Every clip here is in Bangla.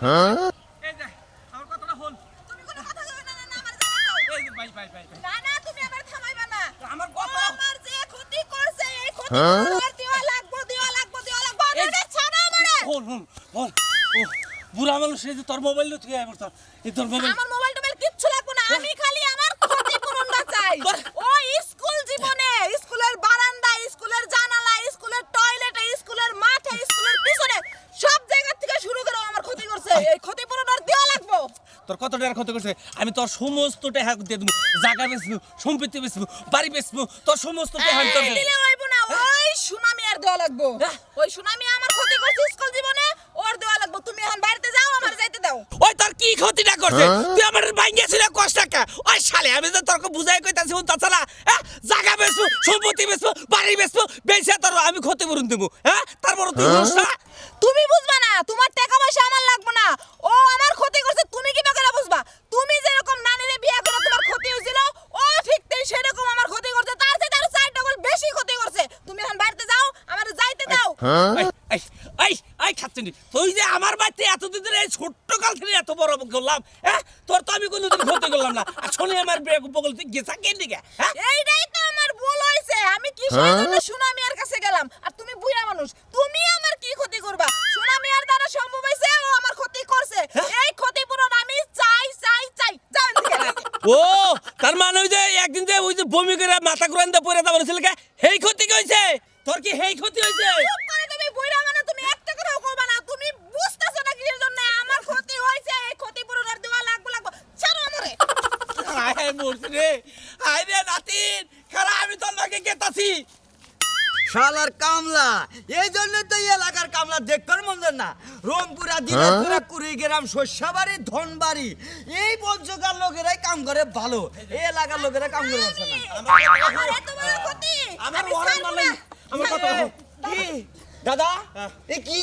এই যে আমার কথাটা হল। তুমি কোনো কথা কইবে না, না আমার জানা দাও। এই যে ভাই না না তুমি আমার থামাইবা না। আমার কথা আমার যে ক্ষতি করছে এই ক্ষতি আমার দেওয়া লাগবে। আরে ছাড়া আমারে। হল ও বুড়া মানুষ এই যে তোর মোবাইল লুট গিয়ে আমার এই তোর মোবাইল আমার মোবাইল টোবাইল কিচ্ছু লাগবে না। আমি খালি আমার ক্ষতিপূরণটা চাই। ও স্কুল জীবনে স্কুলের বারান্দা, স্কুলের জানালা, স্কুলের টয়লেটে, স্কুলের মাঠে, স্কুলের পিছনে সব জায়গা থেকে শুরু করে আমার ক্ষতি করছে। এই ক্ষতিপূরণ আর দেওয়া লাগবে। তোর কত টাকার ক্ষতি করছে আমি তোর সমস্ত টাকা দিয়ে দেবো, জায়গা বেচবো, সম্পত্তি বেচবো, বাড়ি বেচবো, তোর সমস্ত টাকা আমি তোর দিলে হইব না। ওই সুনামি আর দেওয়া লাগবে। ওই সুনামি আমার ক্ষতি করছে স্কুল জীবনে, ওর দেওয়া লাগবে। তুমি এখন বাড়িতে যাও, আমার যাইতে দাও। ওই তোর কি ক্ষতিটা করছে তুই আমার ভাঙ্গিয়েছিস কষ্ট টাকা ওই শালে আমি তো তোর বুঝাই কইতাছি হুন তাছাড়া জায়গা বেচবো, সম্পত্তি বেচবো, বাড়ি বেচবো, বেচে তোর আমি ক্ষতিপূরণ দেবো। তারপর তুই বুঝছা তুমি বুঝবা না, তোমার টাকা পয়সা আমার লাগবে না। ও আমার ক্ষতি করছে, তুমি কি করে বুঝবা? তুমি যেরকম নানিরে বিয়ে করে তোমার ক্ষতি হয়েছিল, ও ঠিক সেরকম আমার ক্ষতি করছে। তার চেয়ে তার 4 ডাবল বেশি ক্ষতি করছে। তুমি এখন বাড়িতে যাও, আমার যাইতে দাও। খাচ্ছি তুই যে আমার বাড়িতে এতদিন ধরে এই ছোট্ট কাল থেকে এত বড় করলাম তোর তো আমি কোনোদিন ক্ষতি করলাম না। আর শোনে আমার বগল তুই গেছা কে দিকে এইটাই তো আমার ভুল হইছে। আমি কি জন্য সুনামিয়ার কাছে গেলাম? আর তুমি বুইড়া মানুষ, তুমি আমার কি ক্ষতি করবা? সুনামিয়ার দ্বারা সম্ভব হইছে, ও আমার ক্ষতি করছে। এই ক্ষতিপূরণ আমি চাই। যাও এদিকে। ও তার মানে ওই যে একদিন যে ওই যে বমি করে মাথা ঘুরান দিয়ে পড়ে যাবার ছিল হেই ক্ষতি কি হয়েছে তোর? কি হেই ক্ষতি হয়েছে? চুপ করে, তুমি বুইড়া মানে তুমি একটা কথাও কইবা না। তুমি বুঝতাছো না কিসের জন্য আমার ক্ষতি হইছে। এই ক্ষতিপূরণ আর দেওয়া লাগবে। ছাড়ো আমারে। আয় মরছি রে, আয় রে নাতিন, খারা আমি তোর নাকি গেতাছি। শালার কামলা, এই জন্য তো এই এলাকার কামলা দেখতে মন্দ না। রংপুরা, দিনাজপুরা, কুড়িগ্রাম, শস্যবাড়ি, ধনবাড়ি, এই বঞ্চকার লোকেরাই কাম করে ভালো। এই এলাকার লোকেরা কাম করে আসে না। আমার এত বড় ক্ষতি আমার আমি ওয়ারেন্ট ছাড়বো মানে না। আমার কথা বল। কি দাদা, এ কি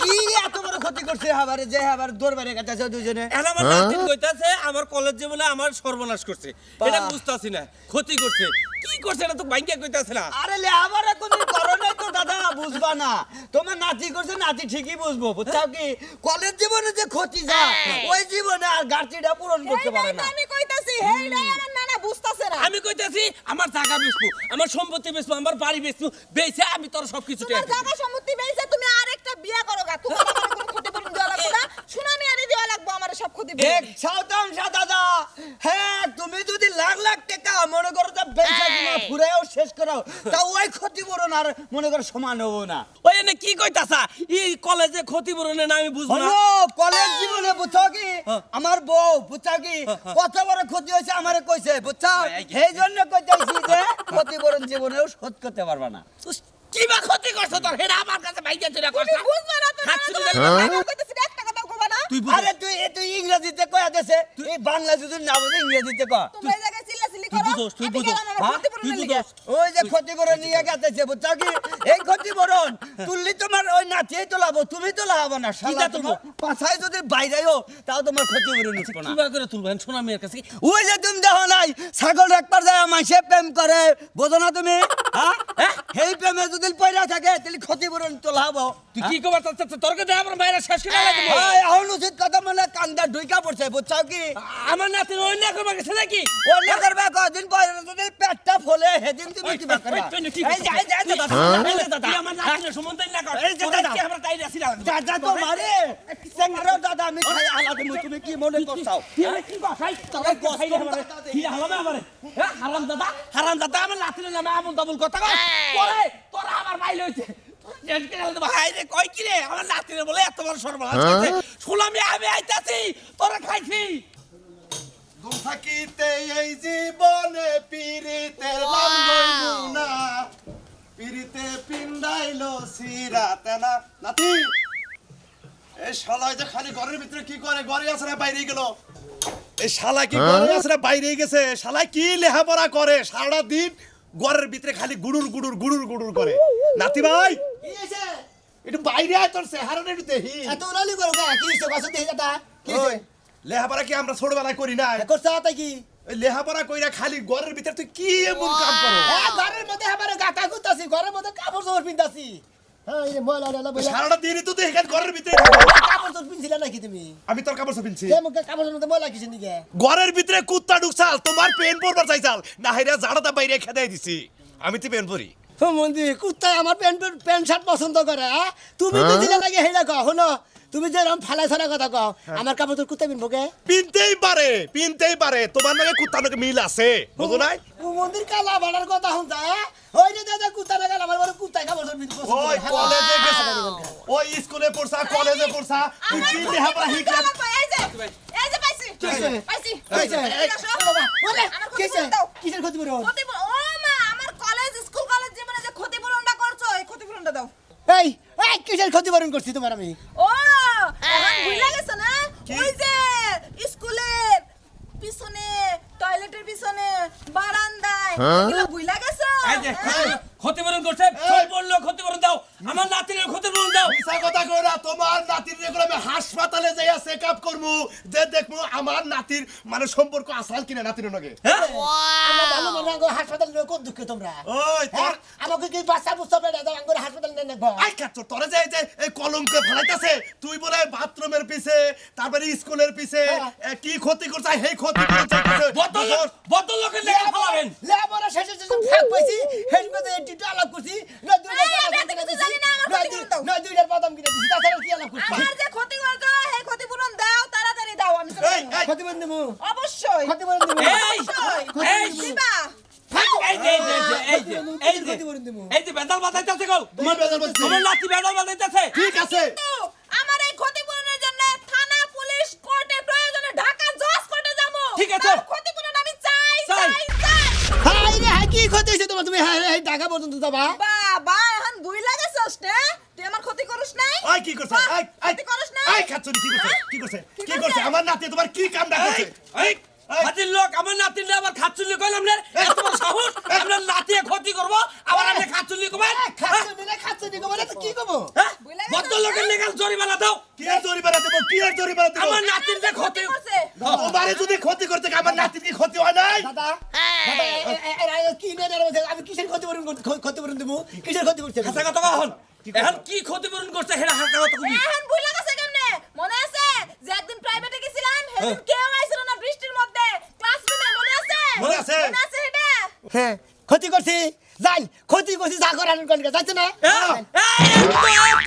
কি এত বড় ক্ষতি করছে? হাবারে যে হাবার দরবারে কাছে দুজনে। এখন আমার নাতিন কইতাছে আমার কলেজ জীবনে আমার সর্বনাশ করছে, এটা বুঝতাছি না ক্ষতি করছে কি করছে না তো ভাঙ্গিয়া কইতাছে না। আরে লে হাবারে কোন করোনা তো দাদা বুঝবা না। তোমার নাতি করছে, নাতি ঠিকই বুঝবো। বুঝছাও কি কলেজ জীবনে যে ক্ষতি যা ওই জীবনে আর গার্চিটা পূরণ করতে পারে না। আমি কইতাছি হেইডাই আমার নানা বুঝতাছে না। আমি কইতাছি আমার জায়গা বেচবো, আমার সম্পত্তি বেচবো, আমার বাড়ি বেচবো, বেচে আমি তোর সবকিছু তোমার জায়গা সম্পত্তি বেইছে, তুমি আরেকটা বিয়া করো গা। তোমার আমার কোনো ক্ষতিপূরণ দেওয়া লাগবে না। সুনামি আরে দেওয়া লাগবে আমার সব ক্ষতিপূরণ। এক সাউতাংশা দাদা, হ্যাঁ তুমি যদি লাখ লাখ টাকা মনে করো তা বেচা কিনা ফুরাও শেষ করো, তা ওই ক্ষতিপূরণ আর মনে করো সমান হবো না। ওই এনে কি কইতাছা এই কলেজে ক্ষতিপূরণে না আমি বুঝবো না। হলো কলেজ জীবনে বুঝছো কি আমার বউ বুঝছো কি কত বড় ক্ষতি হয়েছে আমারে কইছে বুঝছো, এই জন্য কইতাছি যে ক্ষতিপূরণ জীবনেও শোধ করতে পারবা না। কি বা ক্ষতি করছ তোর? হেডা আমার কাছে ভাইগা চুরা করছ। তুমি বুঝবা না তো। হাত ছুড়ে আমি কইতাছি একটা কথা কইবা না। তুই বুঝ আরে তুই ইংরেজিতে কয়া দেছে, এই বাংলা যদি না বুঝে ইংরেজিতে কয়া। তুমি এই জায়গায় চিল্লাচিল্লি তুই করো। বুঝোস, তুই আমি বুঝোস। গেলাম আমার হ্যাঁ? ক্ষতিপূরণ তুই নিয়ে। বুঝোস। ওই যে ক্ষতিপূরণ নিয়ে গেছে বুঝছো কি, এই ক্ষতিপূরণ তুললি তোমার ওই নাতিই তোলাবো, তুমি তোলা হবো না। শালা তুলবো? তোমার পাছায় যদি বাইরেও তাও তোমার ক্ষতিপূরণ নিচ্ছ না। কিবা করে তুলবেন সোনা মেয়ের কাছে? ওই যে তুমি দেখো নাই ছাগল রাখবার যায় মাসে প্রেম করে, বোঝো না তুমি? হ্যাঁ সেই প্রেমে যদি পয়রা থাকে তাহলে ক্ষতিপূরণ তোলা হবো। তুই কি কবার চাচ্ছিস? তোরকে দেখ আমার মায়েরা শেষ করে লাগবে। এখন উচিত কথা মানে কান্দা ঢুইকা পড়ছে বুঝছো কি, আমার নাতির অন্য করবার গেছে নাকি? অন্য করবা কদিন পরে যদি পেটটা ফলে সেদিন তুমি কিবা করবা। এই যে, এই যে, এই যে দাদা, এই যে দাদা, তুই আমার নাতির সম্বন্ধে না কর। এই যে দাদা। তোরা কি আমরা তাই রাখছি না? দাদা তো মারে সেঙ্গারও দাদা আমি খাই আলাদা তুমি কি মনে করছাও? তুই আমার কি বাসাই? তোরা কি খাইলে আমারে? কি হালাবে আমারে? হ্যাঁ হারাম দাদা, হারাম দাদা আমার নাতির নামে আমল তাবল কথা কয়। পরে তোরা আমার বাইল হইছে। জেন কে আলাদা ভাই রে কই কি রে? আমার নাতির বলে এত বড় সর্বনাশ করছে। শুনলাম আমি আইতাছি, তোরা খাইছি। থাকিতে এই জীবনে পিরিতে নাম লইবো না, পিরিতে পিন্ডাইলো সিরাতে না। নাতি এই শালা যে খালি ঘরের ভিতরে কি করে? ঘরে আছে না বাইরে গেল? এই শালা কি ঘরে আছে না বাইরে গেছে? শালা কি লেখাপড়া করে? সারা দিন ঘরের ভিতরে খালি গুড়ুর গুড়ুর গুড়ুর গুড়ুর করে। নাতি ভাই কি হইছে? একটু বাইরে আয়, তোর চেহারাটা একটু দেখি। এত উড়ালি করো কে? কি হইছে কষ্ট দেখি দাদা? কি হইছে? ওই, লেখাপড়া কি আমরা ছোটবেলায় করি না? করছা তাই কি? ওই লেখাপড়া কইরা খালি ঘরের ভিতরে তুই কি এমন কাম করো? ঘরের মধ্যে আবার গাতা গুতাছি, ঘরের মধ্যে কাপড় চোপড় পিন্দাছি। হ্যাঁ এই ময়লা ডালা বইলা সারাটা দিনই তো এখানে ঘরের ভিতরে কাপড় তো পিনছিলে নাকি তুমি আমি তোর কাপড় পিনছি সে মুখে কাপড়ের মধ্যে ময়লা কিসের দিকে ঘরের ভিতরে কুত্তা ঢুকছাল তোমার পেন পরবার চাইছাল না হেরা জাড়াটা বাইরে খেদাই দিছি আমি তো পেন পরি ও মন্দি কুত্তায় আমার প্যান্ট শার্ট পছন্দ করে হ্যাঁ তুমি পিনছিলে নাকি হেইলা কও হলো তুমি যে রকম ফালাই ছড়া কথা কও আমার কাপড় তোর কুত্তা পিনবো কে পিনতেই পারে তোমার নাকি কুত্তা নাকি মিল আছে বুঝো নাই ও মন্দির কালা বাড়ার কথা শুনতা হ্যাঁ ওই যে দাদা কুত্তা না কালা আমার কুত্তায় কাপড় তোর পিনবো ওই কলেজে গেছে ওই স্কুলে পড়ছা কলেজে পড়ছা তুই কি লেহাপড়া শিখলা এই যে পাইছি পাইছি বাবা ওরে আমার কিসে ক্ষতিপূরণ দাও। কিসের ক্ষতিপূরণ ক্ষতিপূরণ ও মা আমার কলেজ স্কুল কলেজ জীবনে যে ক্ষতিপূরণটা করছো এই ক্ষতিপূরণটা দাও এই এই কিসের ক্ষতিপূরণ করছি তোমার আমি ও এখন ভুলে গেছো না ওই যে স্কুলের পিছনে টয়লেটের পিছনে বারান্দায় এগুলো ভুলে গেছো এই যে ক্ষতিপূরণ করছে সব বললো ক্ষতিপূরণ দাও আমার নাতির ক্ষতিপূরণ দাও মিছা কথা কইরা তোমার নাতির রেগুলো আমি হাসপাতালে যাইয়া চেকআপ করমু যে দেখমু আমার নাতির মানে সম্পর্ক আসাল কিনা নাতির লগে হ্যাঁ আমরা ভালো মনে হয় হাসপাতাল নিয়ে কোন দুঃখে তোমরা ওই তোর হ্যাঁ? আমাকে কি বাচ্চা বুঝতে পারে দাও আঙ্গুর হাসপাতাল নিয়ে নেবো আই কাচ্চ তোরে যে এই কলমকে ফলাইতাছে তুই বলে বাথরুমের পিছে তারপরে স্কুলের পিছে কি ক্ষতি করছ সেই ক্ষতি করছ বদল লোকের লেখা ফলাবেন লেবরা শেষে শেষে ভাগ পাইছি হেড মধ্যে একটু আলাপ করছি না দুইটা এই, বাদাম আমি কিনে কিছু দিছি জানি না, আমার ক্ষতিপূরণ দাও। না দুইটার বাদাম কিনে দিছি তাছাড়া কি আলাপ করছি আমার যে ক্ষতি করছো এই ক্ষতিপূরণ দাও তাড়াতাড়ি দাও আমি চলে এই, যাবো। এই। ক্ষতিপূরণ দেবো অবশ্যই ক্ষতিপূরণ দেবো এই এই দিবা এই যে এই যে বেদাল বাজাইতেছে গো তোমার বেজাল বাজছে। তোমার নাতি বেদাল বাজাইতেছে ঠিক আছে কিন্তু আমার এই ক্ষতিপূরণের জন্য থানা পুলিশ কোর্টে প্রয়োজনে ঢাকা জজ কোর্টে যাবো ঠিক আছে। তার ক্ষতিপূরণ আমি চাই চাই। চাই চাই হাই রে হাই কি ক্ষতি হইছে তোমার তুমি হাই হাই টাকা পর্যন্ত যাবা বাবা এখন বুই লাগেছস না তুই আমার ক্ষতি করিস নাই আই কি করছে আই আই ক্ষতি করিস না আই কাচ্চনি কি করছে কি করছে কি করছে আমার নাতি তোমার কি কামটা করছে এই হাতির লোক আমার নাতির আবার খাচ্চুল্লি কইলাম না এত বড় সাহস আমরা নাতি ক্ষতি করব আবার আপনি খাচ্চুল্লি কবেন খাচ্ছি মানে তো কি কবো বদল লোকের লেখা জরিমানা দাও কি আর জরিমানা দেবো কি আর জরিমানা দেবো আমার নাতির যে ক্ষতি করছে তোমারে যদি ক্ষতি করতে আমার নাতির কি ক্ষতি হয় নাই দাদা দাদা কি নিয়ে আমি কিসের ক্ষতিপূরণ দেবো কিসের ক্ষতি করছে হাসা কথা কখন এখন কি ক্ষতিপূরণ করছে হেরা হাসা কথা কবি এখন বুই লাগাছে কেমনে মনে আছে যে একদিন প্রাইভেটে গেছিলাম সেদিন কেউ আইছিল না বৃষ্টির মধ্যে ক্লাসরুমে মনে আছে মনে আছে। মনে আছে এটা হ্যাঁ ক্ষতি করছি যাই ক্ষতি করছি যা করার যাচ্ছে না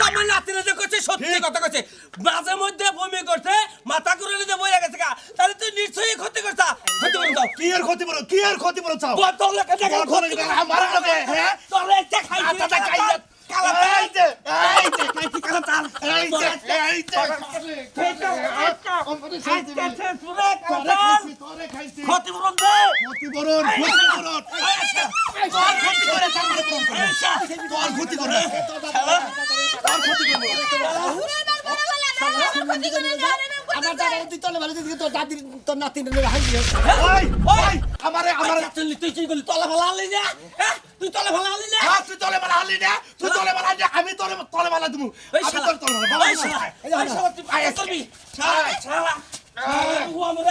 আমার নাতিরা যে করছে সত্যি কথা করছে মাঝে মধ্যে বমি করছে মাথা কুড়ালি দিয়ে বইয়া গেছে তাহলে তুই নিশ্চয়ই ক্ষতি করছা ক্ষতিপূরণ দাও কি আর ক্ষতিপূরণ চাও বদল লোকের লেখা ক্ষতি আমার লগে হ্যাঁ তোরে যে খাইছি আচ্ছা খাইছে কালা এই যে এই যে খাইছি কালা চাল এই যে এই যে ক্ষতিপূরণ দে ক্ষতিপূরণ তোর ক্ষতি করে তারপরে ফোন করবো তোর ক্ষতি করে তোর ক্ষতি করবো আমার দাদা তুই তলে ভালো দিকে তোর দাদির তোর নাতির হাই ওই ওই আমারে তুই কি করলি তলা ভালা আনলি না তুই তলা ভালা আনলি না তুই তলে বালা হালি না তুই তলে বালা না আমি তোরে তলে বালা দিমু আমি তোর তলে বালা এই শালা এই শালা তুই আয় করবি শালা শালা ও আমরা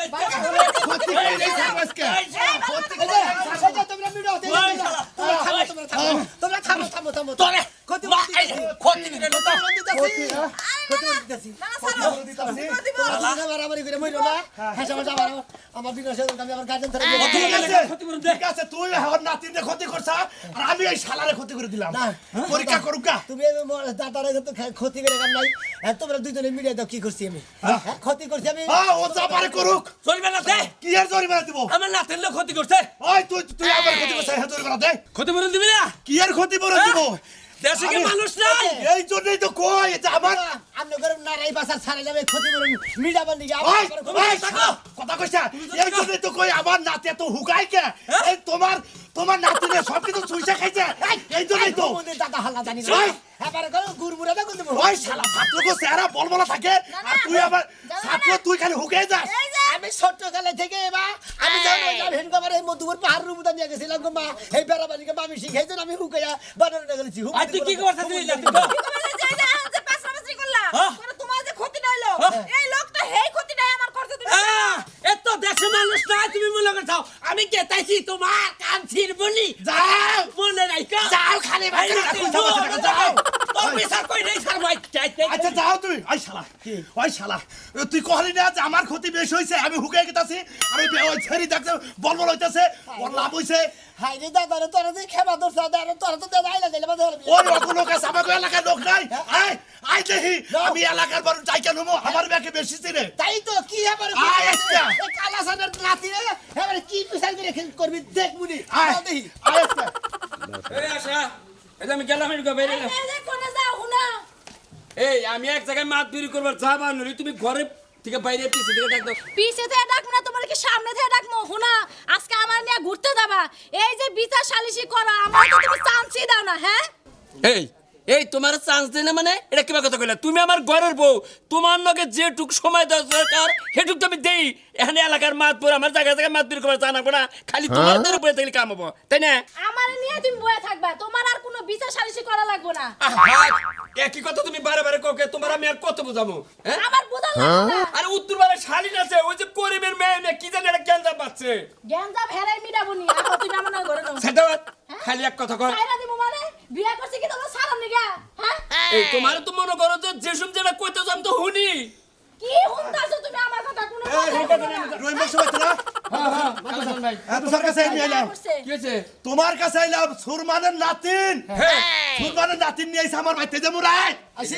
ক্ষতি করে দিয়েছে আজকে ক্ষতি করে তোমরা মিডো তোমরা থামো তোরে ক্ষতি ক্ষতি করে তো ঠিক আছে তুই আমার নাতিনে ক্ষতি করছ আর আমি এই শালারে ক্ষতি করে দিলাম পরীক্ষা করুকা তুমি দাদারা ক্ষতি করে কাম নাই তোমরা দুইজনে মিডিয়া দাও কি করছি আমি ক্ষতি করছি আমি ও যা পারে করুক জরিমানা দে কি আর জরিমানা দিব আমার নাতির লোক ক্ষতি করছে ওই তুই আমার ক্ষতি করছ হ্যাঁ জরিমানা দে ক্ষতিপূরণ দিবি না কি আর ক্ষতিপূরণ দিব দেশে কি মানুষ নাই এই জন্যই তো কই এটা আমার আমরা গরম নারাই বাসা ছাড়া যাবে ক্ষতি করুন মিডিয়া বান্দি ওই কথা কইছা এই জন্যই তো কই আমার নাতি এত হুকাই কে এই তোমার নাতিনে সব কিছু চুইসা খাইছে এই জন্যই তো দাদা হাল্লা জানি ওই! এবারে করো গুড়মুড়া দা করতে ওই শালা ছাত্রকে চেহারা বলবলা থাকে আর তুই আবার ছাত্র তুই খালি হুকাই যাস আমি ছোট্ট কালে থেকে এবার আমি যখন হেনকাবার এই মধুপুর পাহাড় রুমুদা নিয়ে গেছিলাম গো মা এই বেড়াবাড়িকে আমি শিখাইছেন আমি হুকাইয়া বানানো গেছি আর তুই কি করছিস তুই নাতি তো কি করে যে এই যে এখন যে পাঁচরাপাঁচরি করলা হ্যাঁ। করে তোমার যে ক্ষতিটা হইলো এই লোকটা হেই ক্ষতিটাই আমার করছে তুমি এত দেশে মানুষ নাই তুমি মনে করছাও আমি কেতাইছি তোমার কান ছিড়বনি যাও মনে রাখো যাও খালি বাচ্চা যাও তুমি যাও তুই ওই শালা তুই কহলি না যে আমার ক্ষতি বেশি হইছে আমি হুকে গেতাছি আমি ওই ছেড়ি দেখতে বলবল হইতাছে ওর লাভ হইছে হাই রে দাদা রে তোরা যে খেবা দোস দাদা তোরা তো দাদা আইলা দিলে বাদে ওই অত লোক আছে আমাকে এলাকার লোক নাই আই দেখি আমি এলাকার বড় চাইকা নেবো আমার ব্যাকে বেশি চিনে তাই তো কি হবে আয় আজকে। কালা সানের নাতি রে এবারে কি পিছাই করে করবি দেখ মুনি আয় দেখি আয় আজকে। এই আশা এই যে আমি গেলাম এদিকে বাইরে গেলাম। এই যে কোনে যাও হুনা এই আমি এক জায়গায় মাছ চুরি করবার যাবা নলি তুমি ঘরে থেকে বাইরে পিছে থেকে ডাক দাও। পিছে থেকে ডাকবো না তোমার কি সামনে থেকে ডাকবো হুনা আজকে আমার নিয়ে ঘুরতে যাবা এই যে বিচার সালিশি করো আমার তো তুমি চান্সই দাও না হ্যাঁ এই তোমার চান্স দেয় না মানে এটা কিবা কথা কইলা তুমি আমার ঘরের বউ তোমার লগে যেটুক সময় দেওয়া দরকার সেটুক তো আমি দেই এখানে এলাকার মাত পর আমার জায়গা জায়গায় মাত করবার জানাবো না খালি তোমাদের উপরে থাকলে কাম হবো তাই না আমার নিয়ে তুমি বয়ে থাকবা তোমার আর কোনো বিচার সালিশি করা লাগবে না একই কথা তুমি বারে বারে কোকে তোমার আমি আর কত বুঝাবো হ্যাঁ আমার বোঝা লাগবে না আরে উত্তর বারে শালীন আছে ওই যে করিমের মেয়ে কি জানি একটা গ্যাঞ্জাম পাচ্ছে জ্ঞানজাম হেরাই মিটাবনি আহো তুমি আমার ঘরে নাও সাদাওয়াত খালি এক কথা কয় সাইরা দিমু মানে বিয়া করছি কি তোমরা সারাম নিগা হ্যাঁ এই তোমার তো মনে করো যে যেসব যেটা কইতেছ আমি তো শুনি কি হুনতাছো তুমি আমার কথা কোনো রহিম বসে বাইতে না ভাই তোমার কাছে আমি আইলাম কি হয়েছে তোমার কাছে আইলাম সুরমানের নাতিন সুরমানের নাতিন নিয়ে আইছে আমার বাইতে যে মুরাই আসি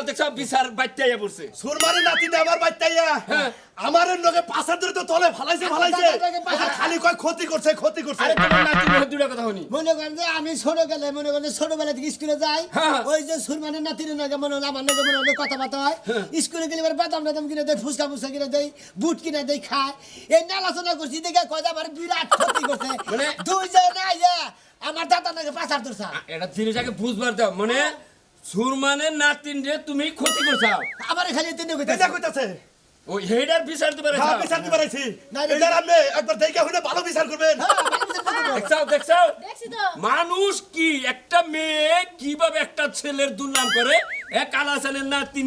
দেখছাও বিচার বাইতে আইয়া পড়ছে সুরমানের নাতিন আমার বাইতে আইয়া আমার লগে পাছার ধরে তো তলে ফালাইছে খালি কয় ক্ষতি করছে আরে তোমার নাতি মুখে দুটা কথা শুনি মনে করেন যে আমি মনে করেন ছোটবেলা থেকে স্কুলে যাই ওই যে সুরমানের নাতির নাকি মনে হলো আমার নাকি মনে হলো কথাবার্তা হয় স্কুলে গেলে এবার বাদাম টাদাম কিনে দেয় ফুচকা ফুচকা কিনে দেয় বুট কিনে দেয় খায় এই নালাচনা করছি দেখে কয় আমার বিরাট ক্ষতি করছে মানে? দুই জন আইয়া আমার দাদা নাকি পাচার ধরছে এটা জিনিসটাকে বুঝবার দাও মানে সুরমানের নাতিন যে তুমি ক্ষতি করছাও আমার খালি তিনটে এটা কইতাছে ওই হেডার বিচার দিবার হ্যাঁ বিচার দিবার আইছি এটার আপনি একবার দেখে হইলে ভালো বিচার করবেন দেখছাও দেখছি তো মানুষ কি একটা মেয়ে কিভাবে একটা ছেলের দুর্নাম করে এক কালা ছেলের নাতি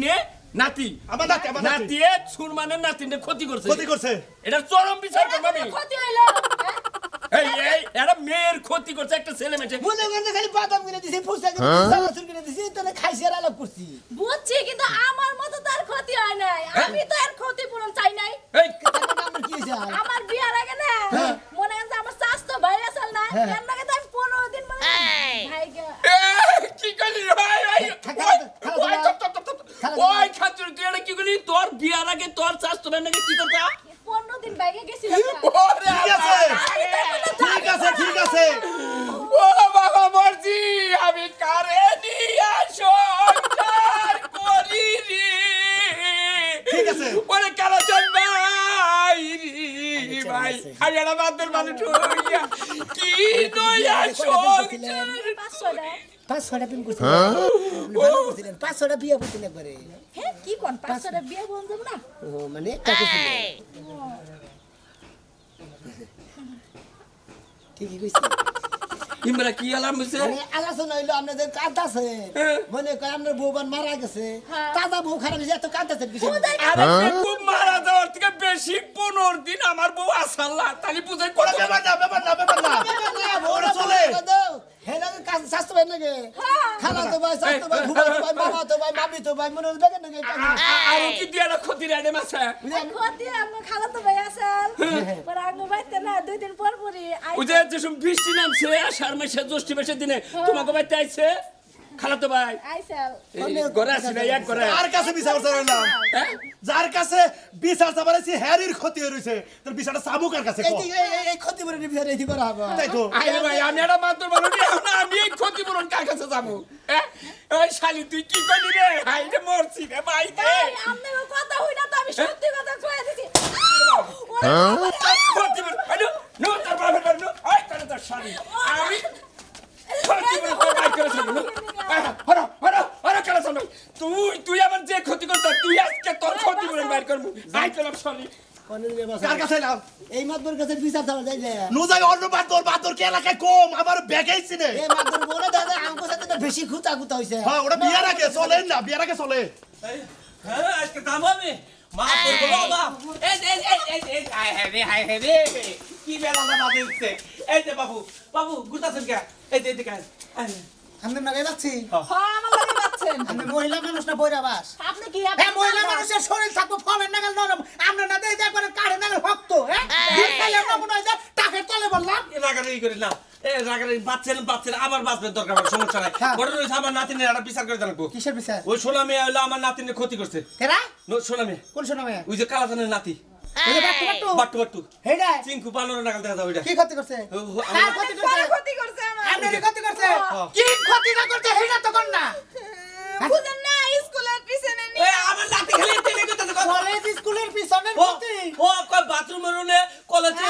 আমার নাতি নাতিয়ে সুরমানের নাতিনে ক্ষতি ক্ষতি করছে এটা চরম বিচার করবো আমি ক্ষতি হইলো এই এরা মেয়ের ক্ষতি করছে একটা ছেলে মেয়ে মনে করেন খালি বাদাম কিনে দিছি ফুচকা কিনে দিছি চানাচুর কিনে দিছি তাহলে খাইছি আর আলাপ করছি বুঝছি কিন্তু আমার মতো তার ক্ষতি হয় নাই আমি তো এর ক্ষতিপূরণ চাই নাই এই তাহলে আমার কি হয়েছে আর? আমার বিয়ার আগে না মনে হয় যে আমার স্বাস্থ্য ভাই আসল না এর নাকি তো আমি 15 দিন মানে ভাই কি করলি ভাই ওই খাতুর তুই এটা কি করলি তোর বিয়ার আগে তোর স্বাস্থ্য নাকি কি করতা 15 দিন বাইরে গেছিল ঠিক আছে ও বাবা মর্জি আমি কারে নিয়া সংসার করি রে ঠিক আছে। ওরে কালা চল ভাই রে ভাই আমি একটা বাদের মানুষ হইয়া কি নয়া সংসার 500 টাকা 500টা প্রেম করছিলেন 500টা বিয়ে করছিলেন একবারে হ্যাঁ কি কোন 500 টাকা বিয়ে বন্ধ না ও মানে একটা করছিলেন ঠিকই কইছি ইমরা কি আলাম হইছে মানে আলোচনা হইলো আপনাদের কাঁদাছে মনে করে আপনার বউবান মারা গেছে তাজা বউ খারাপ হয়েছে এত কাঁদাছে কিছু আরে খুব মারা যাওয়ার থেকে বেশি 15 দিন আমার বউ আসাল্লাহ তালি বুঝাই কত ব্যাপার না ওরা চলে হেলা স্বাস্থ্য ভাই নাকি খালা তো ভাই স্বাস্থ্য ভাই ভুবা তো ভাই মামা তো ভাই মামি তো ভাই মনে হচ্ছে নাকি আর কি দিয়া না ক্ষতি রে মাসা ক্ষতি আমার খালা তো ভাই আসল পর আগে বাইতে না 2 দিন পর পরই ওই যে যেসব বৃষ্টি নামছে আষাঢ় মাসে জ্যৈষ্ঠ মাসের দিনে তোমাকে বাইতে আইছে খালা তো ভাই আইসাল ঘরে আসি না এক করে আর কাছে বিচার চাইলাম যার কাছে বিচার চাইছি হ্যারির ক্ষতি হইছে তোর বিচারটা সাবুকার কাছে কো এই ক্ষতি করে বিচার এই করা হবে তাই তো আরে ভাই আমি একটা মাত্র বলো না আমি এই ক্ষতিপূরণ কার কাছে যাবো ওই শালি তুই কি করলি রে হাই রে মরছি রে ভাই রে আপনি কথা হই না তো আমি সত্যি কথা কয়ে দিছি ক্ষতিপূরণ আরে নো তার বাবা নো আই তারে তার শালি আমি ক্ষতিপূরণ কই বাই করে শুনো হরা কেন শুনো তুই আমার যে ক্ষতি করছ তুই আজকে তোর ক্ষতিপূরণ বাইর করবো আই করলাম শালি কার কাছে এলাম এই মাতবর কাছে বিচার চাওয়া যায় যে নো যাই অন্য বাদর কে এলাকায় কম আমার ব্যাগেইছি নে এই মাতবর বলে দাদা আমগো সাথে তো বেশি খুঁতা হইছে হ্যাঁ ওটা বিয়ার আগে চলে না বিয়ার আগে চলে হ্যাঁ আজকে যাবো আমি মা করবো বাবা এই হাই রে কি বেলা না বাজে উঠছে এই যে বাবু গুতাছেন কে এই যে এদিকে আমরা নাগাই যাচ্ছি হ্যাঁ আমার লাগে বাচ্চা করছেন আমি মহিলা মানুষ না বৈরাবাস আপনি কি হ্যাঁ মহিলা মানুষের শরীর থাকবো ফমের নাগাল নরম আমরা না দেই একবারে কাড়ে নাগাল শক্ত হ্যাঁ দিন খাইলে না মনে হয় যে টাকের তলে বললাম রাগারাগি করে না রাগারাগি বাচ্চা আবার বাঁচবেন দরকার আমার সমস্যা নাই হ্যাঁ। ঘটনা হয়েছে আমার নাতিনের একটা বিচার করে জানাবো কিসের বিচার ওই সোনা মেয়ে হলো আমার নাতিনের ক্ষতি করছে কেরা সোনা মেয়ে কোন শোনা মেয়ে ওই যে কালাচানের নাতি ওই যে বাট্টু বাট্টু বাট্টু বাট্টু হেডা চিঙ্কু পানোর নাগাল দেখা যাও ওইটা কি ক্ষতি করছে কার ক্ষতি করছে ক্ষতি করছে আমার আপনার ক্ষতি করছে কি ক্ষতি না করছে হেডা তো কোন না বুঝেন না স্কুলের পিছনে নিয়ে আমার নাতি খেলে তেলে করতেছে কলেজ স্কুলের পিছনে ও ক্ষতি ও কই বাথরুমের রুমে কলেজে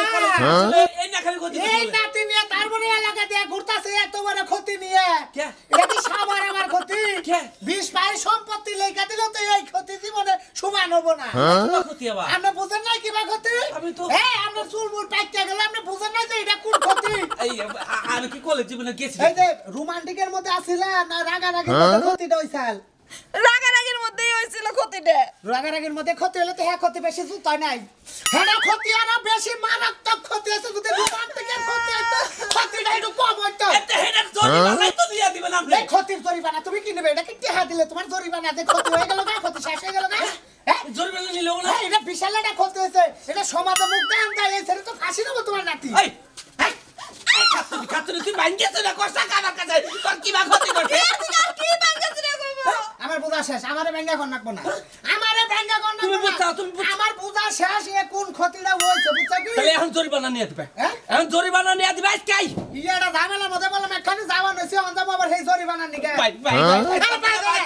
এই না খালি ক্ষতি এই করছে নাতি নিয়ে তারপরে এলাকা দিয়ে ঘুরতাছে এত বড় ক্ষতি নিয়ে কে? এটা কি সাবার আমার ক্ষতি কে? 20 পাই সম্পত্তি লেখা দিল তো এই ক্ষতি জীবনে সমান হবো না তোমার ক্ষতি আবার আমরা বুঝেন নাই কিবা ক্ষতি আমি তো- হ্যাঁ আমরা চুলমুল পাইতে গেলে আমরা বুঝেন নাই যে এটা কোন ক্ষতি এই আমি কি কলেজ জীবনে গেছি এই যে রোমান্টিকের মধ্যে আছিলা না রাগারাগির মধ্যে ক্ষতিটা হইছাল রাগারাগির মধ্যেই হয়েছিল ক্ষতিটা রাগারাগির মধ্যে ক্ষতি হলে তো হ্যাঁ ক্ষতি বেশি জুতাই নাই হ্যাঁ ক্ষতি আরো বেশি মারাত্মক ক্ষতি আছে যদি রোমান্টিকের ক্ষতি হইতো ক্ষতিটা একটু কম হইতো এতে হেডার জরিমানা তো দিয়া দিবেন আপনি এই ক্ষতির জরিমানা তুমি কি নেবে এটা কি টেহা দিলে তোমার জরিমানা যে ক্ষতি হয়ে গেল না ক্ষতি শেষ হয়ে গেল না হ্যাঁ জরিমানা নিলেও না হ্যাঁ, এটা বিশাল একটা ক্ষতি হয়েছে এটা সমাজে মুখ দেন দেয় এই ছেলে তো ফাঁসি দেবো তোমার নাতি এই খাতুনি তুই ভাঙ্গেছ না কষ্ট আমার কাছে তোর কি বা ক্ষতি করছে আর কি বাঙ্গাছে রে বাবা আমার বোঝা শেষ আমারে ব্যাঙ্গা কর নাকবো না আমারে ব্যাঙ্গা কর তুমি নাকবো বুঝছো, না তুমি বুঝছো। আমার বোঝা শেষ এ কোন ক্ষতিটা হয়েছে বুঝছো কি তাহলে এখন জরিমানা নিয়ে দিবে হ্যাঁ? এখন জরিমানা নিয়ে দিবে আজকাই ইয়েটা ঝামেলার মধ্যে বললাম এখানে যাওয়া নইছে অন যাবো আবার সেই জরিমানা নিকে ভাই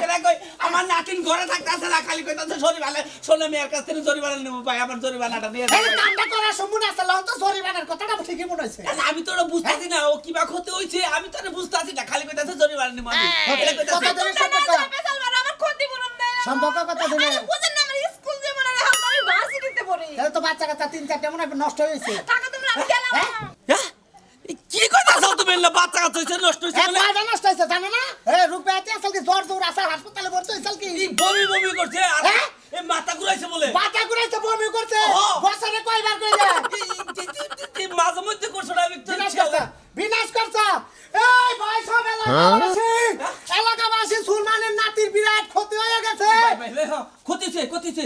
আরে ভাই, আমার নাতিন ঘরে থাকতেছে না খালি কইতাছে জরিমানা শোনো মেয়ের কাছ থেকে জরিমানা নেব ভাই আমার জরিমানাটা দিয়ে এই দেবে কামটা করার সম্মুখ আছে লন তো জরিমানার কথাটা ঠিকই মনে হইছে আমি তো ওটা বুঝতাছি না ও কিবা ক্ষতি হইছে আমি তো এটা বুঝতাছি না খালি কইতাছে জরিমানা নেব আমি এটা কইতাছে কথা দিলে সম্পর্ক আমার ক্ষতিপূরণ দেয় না সম্পর্ক কথা দিলে আরে বুঝেন না আমার স্কুল জীবনে এখন আমি ভার্সিটিতে পড়ি তাহলে তো বাচ্চা কাচ্চা 3-4টা মনে হয় নষ্ট হয়েছে টাকা তোমরা আমি গেলাম হ্যাঁ? হ্যাঁ? এই কি কইতাছ তুমি না বাচ্চা কাচ্চা হইছে নষ্ট হইছে বলে কয়টা নষ্ট হয়েছে জানো না রূপে আসল কি জ্বর জ্বর আছে হাসপাতালে ভর্তি হয়েছিল কি এই বমি বমি করছে আর হ্যাঁ? এই মাথা ঘুরাইছে বলে বাতা ঘুরাইছে বমি করছে ও। বছরে কয়বার কইলে মাঝে মধ্যে করছো না আমি তো বিনাশ করছে এই ভাই সব এলাকাবাসী সুলমানের নাতির বিরাট ক্ষতি হয়ে গেছে ক্ষতিছে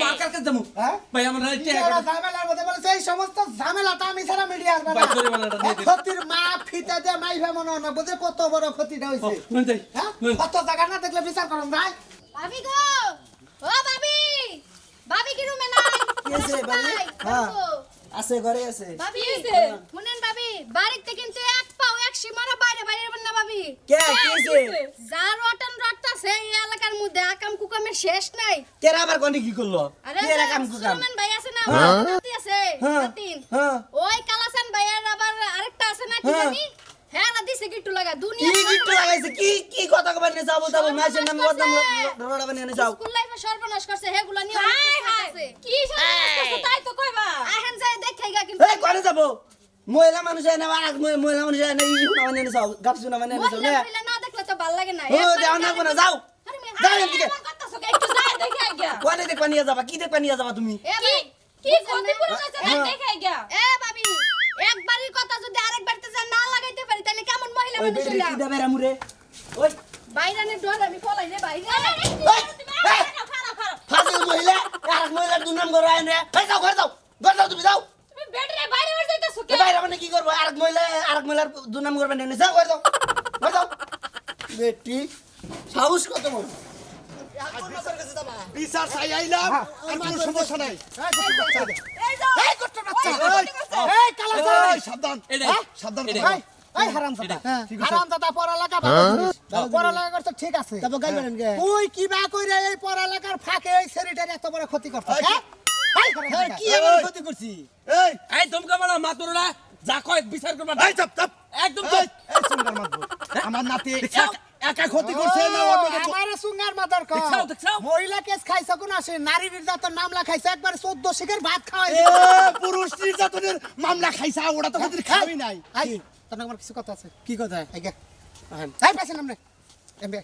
মার্কার কাছে যাবো হ্যাঁ? ভাই আমার কি ওরা ঝামেলার মধ্যে বলেছে এই সমস্ত ঝামেলাটা আমি ছাড়া মিডিয়া আসবে না ভাই, জরিমানাটা দিয়ে দিন। ক্ষতির মা ফিতে দিয়ে মাইফা মনে হয় না বুঝে কত বড় ক্ষতিটা হয়েছে হ্যাঁ কত জায়গা না দেখলে বিচার করুন ভাই ভাবি গো ও ভাবি ভাবি কি রুমে নাই কি আছে ভাবি? হ্যাঁ। আছে ঘরে আছে ভাবি শুনেন ভাবি বাড়িতে কিন্তু এক পাও এক সীমানা বাইরে বাইরে না ভাবি কে কি আছে যা রটন রটতাছে এই এলাকার মধ্যে আকাম কুকামের শেষ নাই কেরা আবার কোনি কি করলো আরে কি এরকম কুকাম সুলেমান ভাই আছে না হ্যাঁ। নাতি আছে হ্যাঁ। নাতিন হ্যাঁ। ওই কালাসান ভাইয়ের আবার আরেকটা আছে না কি হ্যাঁ। জানি হ্যাঁ না দিছে গিট্টু লাগা কি দুনিয়া গিট্টু লাগাইছে কি কি কথা কবার নিয়ে যাবো যাবো মাসের নাম বদনাম রড়া বানিয়ে নিয়ে যাও স্কুল লাইফে সর্বনাশ করছে হেগুলা নিয়ে হাই হাই কি সর্বনাশ করছে তাই তো কইবা আহেন যায় দেখে গা কিন্তু এই করে যাবো মহিলা মানুষ এনে আর মহিলা মানুষ এনে ই হুনা মানে নিয়ে যাও গাছ হুনা মানে নিয়ে যাও মহিলা না মহিলা না দেখলে তো ভাল লাগে না ও যাও না কোনা যাও আরে মেয়ে, যাও এদিকে এমন করতেছো কে? একটু যাই দেখে আইগা কোনে দেখবা নিয়ে যাবা কি দেখবা নিয়ে যাবা তুমি এ ভাই, কি ক্ষতিপূরণ আছে তাই দেখে আইগা এ ভাবি একবারই কথা যদি আরেকবারতে যা না লাগাইতে পারি তাহলে কেমন মহিলা ওই মানুষ বেরি হইলা কি দেবে রামুরে ওই বাইরানের ডর আমি ফলাই রে বাইরে ফাজিল মহিলা আর মহিলার দুনাম করো আইনে এই যাও ঘর যাও তুমি যাও তুমি বেডরে বাইরে বাইরে যাইতাছো এ বাইরে মানে কি করবো আর মহিলার দুনাম করবে নিয়ে যাও ঘর যাও বেটি সাহস কত বড় বিচার চাই আইলাম আর কোনো সমস্যা নাই এই যাও এই কত বাচ্চা ক্ষতি করছে। এই কালা এই, সাবধান এটাই, সাবধান এটাই। কথা। এই হারামজাদা হারামজাদা পড়ালেখা ভালো জিনিস পড়ালেখা করতে ঠিক আছে তুই কি বা কইরা এই পড়ালেখার ফাঁকে এই সেরিটার এত বড় ক্ষতি করছিস হ্যাঁ এই কি এমন ক্ষতি করছি এই এই তোমকে বলা মাতুররা যা কয় বিচার করবা এই চাপ চাপ একদম এই, চুপ। এই সুন্দর মাতবর। আমার নাতি দেখছাও? একা ক্ষতি করছে না অন্য কেউ? আমারে সুঙ্গার মাদার কর দেখছাও? মহিলা কেস খাইছ কোন আসে নারী নির্যাতন মামলা খাইছে একবার 14 শিখের ভাত খাওয়াই এ, পুরুষ নির্যাতনের মামলা খাইছা ওরা তো ক্ষতির খাবি নাই আই তোর আমার কিছু কথা আছে কি কথা আইগা এই পাইছেন নামনে এমবে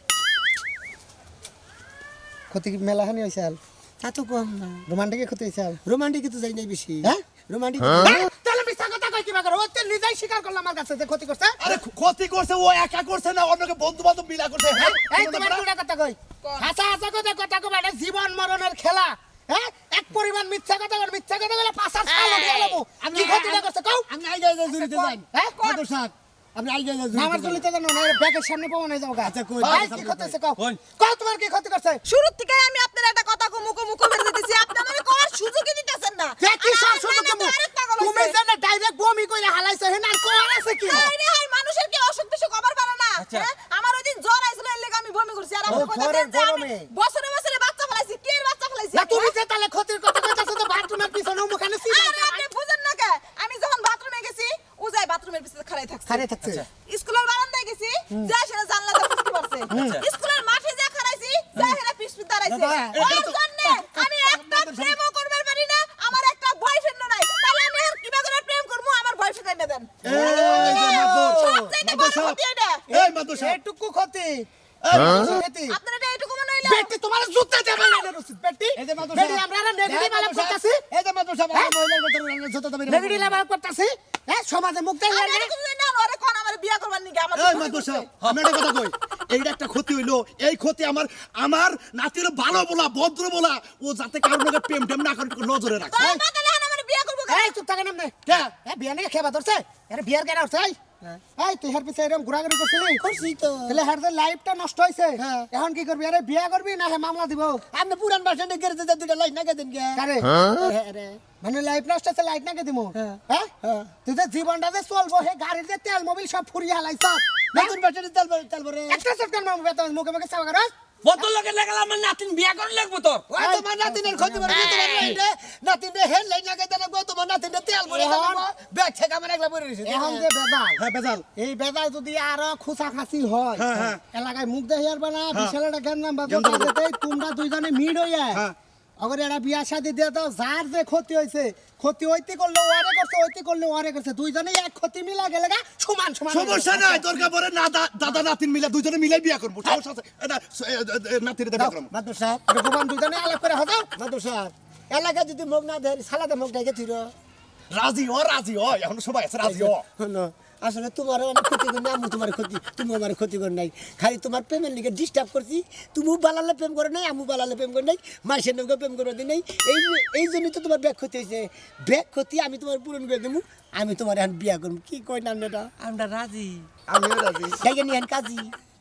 ক্ষতি কি মেলা হানি হইছে আল তা তো কম না রোমান্টিক ক্ষতি হইছে আল রোমান্টিক তো যাই নাই বেশি হ্যাঁ রোমান্টিক তাহলে মিছা কথা কই কি বাগার ও তো নিজেই স্বীকার করলো আমার কাছে যে ক্ষতি করছে আরে ক্ষতি করছে ও একা করছে না অন্যকে বন্ধু বান্ধব মিলা করছে হ্যাঁ এই তোমার দুটা কথা কই হাসা হাসা কথা কই এটা জীবন মরণের খেলা হ্যাঁ এক পরিমাণ মিথ্যা কথা বলে পাছার ছাল উঠিয়ে গেল আমি কি ক্ষতিটা করছে কও আমি আই যাই জুরিতে যাই হ্যাঁ মাদর সাহেব আপনি আই যাই না আমার জলিতে জানো না ব্যাগের সামনে পাবো না যাও গা আচ্ছা, কই, ভাই, কি ক্ষতি হচ্ছে কও কও তোমার কি ক্ষতি করছে শুরুর থেকে আমি আপনার একটা কথা মুখো মেরে দিতেছি আপনি আমারে কোয়ার সুযোগই দিতেছেন না কে কি সব আমার শুধু নানা তো আরেক পাগল তুমি হইছে। জানো ডাইরেক্ট বমি কইরা হালাইছো হেন আর কোয়ার আছে কি হাই রে হাই, মানুষের কি অসুখ বিসুখ হবার পারে না হ্যাঁ? আমার ওই দিন জ্বর আইছিল এর লাগি আমি বমি করছি আর আমার ও, কথা জ্বরের দেন যে আমি গরমে। বছরে বছরে বাচ্চা ফলাইছি কে এর বাচ্চা ফলাইছি না তুমি যে তাহলে ক্ষতির কথা কইতাছো তো বাথরুমের পিছনে মুখানে আরে আপনি বুঝেন না কে আমি যখন বাথরুমে গেছি উজাই বাথরুমের পিছনে খাড়াই থাকছি খারে থাকছে স্কুলের বারান্দায় গেছি যা সেটা জানলাতে ফুটতে পারছে স্কুলের মাঠে যা খাড়াইছি যা সেটা পিছপিছ দাঁড়াইছে ওর জন্য আমি একটা প্রেমও করবার পারি না আমার একটা বয়ফ্রেন্ডও নাই তাহলে আমি আর কিবা করে প্রেম করব আমার বয়ফ্রেন্ড এনে দেন এই যে মাদর সবচাইতে বড় ক্ষতি এটা এই মাদর সাহেব এটুকু ক্ষতি ক্ষতি আপনারা এটা এইটুকু মনে হইলো বেটি তোমার জুতা দেবে না রসিদ বেটি এই যে মাদর বেটি সাহেব। আমরা নেগেটিভ আলাপ করতেছি এই যে মাদর সাহেব আমার মহিলার কথা যত দাবি নেগেটিভ আলাপ করতেছি হ্যাঁ সমাজে মুখ দেয় আমি এটা কিছু না ওরে কোন আমার বিয়া করবার নিগে আমার এই মাদর সাহেব আমি একটা কথা কই এইটা একটা ক্ষতি হইলো এই ক্ষতি আমার নাতির ভালো বলা ভদ্র বলা ও যাতে কারোর লগে প্রেম টেম না করে নজরে রাখে তোর মাথা লাহান আমার বিয়া করব এই চুপ থাকে নাম নে কে এ বিয়া নিয়ে খেবা ধরছে আরে বিয়ার কেন উঠছে এই তুই হের পিছে এরকম ঘোরাঘুরি করছিলি করছি তো তাহলে হের লাইফটা নষ্ট হইছে হ্যাঁ। এখন কি করবি আরে বিয়া করবি না হে মামলা দিব আপনি পুরান বাসনে গেরতে যা দুইটা লাইট না গেদেন গে কারে আরে মানে লাইফ নষ্ট আছে লাইট না কে দিমু হ্যাঁ। হ্যাঁ হ্যাঁ। তুই যে জীবনটা যে চলবো হে গাড়ির যে তেল মোবিল সব ফুরিয়ে হালাইছ নতুন বাসনে তেল ভরে একটা সরকার মামু বেতন মুখে মুখে চাওয়া কর বদল লাগে লাগালে আমার নাতিন বিয়া করে লাগবো তোর ওই তোমার নাতিনের ক্ষতি করে তোমার লাইটে নাতিনে হেল লাইট না গেদেন গো তোমার নাতিনে তেল ভরে এখন- দেবো ব্যাগ থেকে আমার একলা ভরে রইছে এখন যে বেজাল হ্যাঁ বেজাল এই বেজাল যদি আরো খুচা খাসি হয় হ্যাঁ, হ্যাঁ। এলাকায় মুখ দেখি আর না বিশাল একটা জ্ঞান নাম জ্ঞান নাম বাজাতে তোমরা দুইজনে মিট হইয়া হ্যাঁ। অগর এটা বিয়া শাদি দিয়ে দাও যার যে ক্ষতি হয়েছে ক্ষতি হইতে করলে ওয়ারে করছে হইতে করলে ওয়ারে করছে দুইজনেই এক ক্ষতি মিলা গেলে গা সমান সমান সমস্যা নাই দরকার পড়ে না দাদা নাতিন মিলে দুইজনে মিলে বিয়া করবো সমস্যা আছে এটা নাতির বিয়া করবো মাদর সাহেব ভগবান দুইজনে আলাপ করে হতো মাদর সাহেব এলাকা যদি মুখ না দেয় সালাদে মুখ ডাকে থির রাজি হ এখন সবাই আছে রাজি হ আসলে তোমার অনেক ক্ষতি করি আমি তোমার ক্ষতি তুমি আমার ক্ষতি করি নাই খালি তোমার প্রেমের লিগে ডিস্টার্ব করছি তুমিও বালালে প্রেম করে নাই আমি বালালে প্রেম করে নাই মাসের নৌকে প্রেম করে দিই নাই এই জন্যই তো তোমার ব্যাগ ক্ষতি হয়েছে ব্যাগ ক্ষতি আমি তোমার পূরণ করে দেবো আমি তোমার এখন বিয়া করবো কি কই নাম এটা আমরা রাজি আমিও রাজি জায়গা নিয়ে কাজী